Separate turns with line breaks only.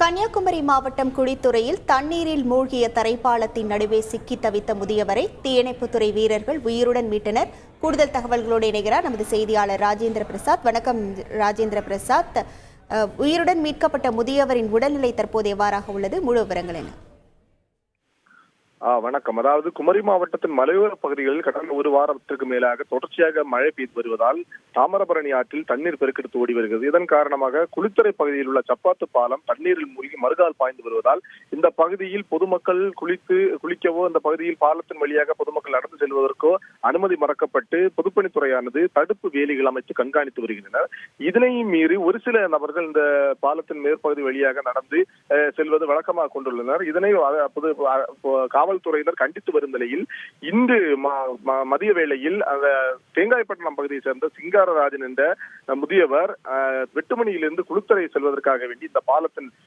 கன்னியாகுமரி மாவட்டம் குழித்துறையில் தண்ணீரில் மூழ்கிய தரைப்பாலத்தின் நடுவே சிக்கி தவித்த முதியவரை தீயணைப்புத்துறை வீரர்கள் உயிருடன் மீட்டனர். கூடுதல் தகவல்களோடு இணைகிறார் நமது செய்தியாளர் ராஜேந்திர பிரசாத். வணக்கம் ராஜேந்திர பிரசாத். உயிருடன் மீட்கப்பட்ட முதியவரின் உடல்நிலை தற்போது எவ்வாறாக உள்ளது? முழு விவரங்கள் என்ன?
வணக்கம். அதாவது குமரி மாவட்டத்தின் மலையோர பகுதிகளில் கடந்த ஒரு வாரத்திற்கு மேலாக தொடர்ச்சியாக மழை பெய்து வருவதால் தாமிரபரணி ஆற்றில் தண்ணீர் பெருக்கெடுத்து ஓடி வருகிறது. இதன் காரணமாக குளித்துறை பகுதியில் உள்ள சப்பாத்து பாலம் தண்ணீரில் மூழ்கி மறுகால் பாய்ந்து வருவதால் இந்த பகுதியில் பொதுமக்கள் குளிக்கவோ இந்த பகுதியில் பாலத்தின் வழியாக பொதுமக்கள் நடந்து செல்வதற்கோ அனுமதி மறக்கப்பட்டு பொதுப்பணித்துறையானது தடுப்பு வேலிகள் அமைத்து கண்காணித்து வருகின்றனர். இதனையும் மீறி ஒரு சில நபர்கள் இந்த பாலத்தின் மேற்பகுதி வழியாக நடந்து செல்வது வழக்கமாக கொண்டுள்ளனர். இதனை காவல்துறையினர் கண்டித்து வரும் நிலையில் இன்று மதிய வேளையில் அந்த தேங்காய்பட்டினம் பகுதியை சேர்ந்த சிங்காரராஜன் என்ற முதியவர் வெட்டுமணியிலிருந்து குளித்துறை செல்வதற்காக வேண்டி இந்த பாலத்தின்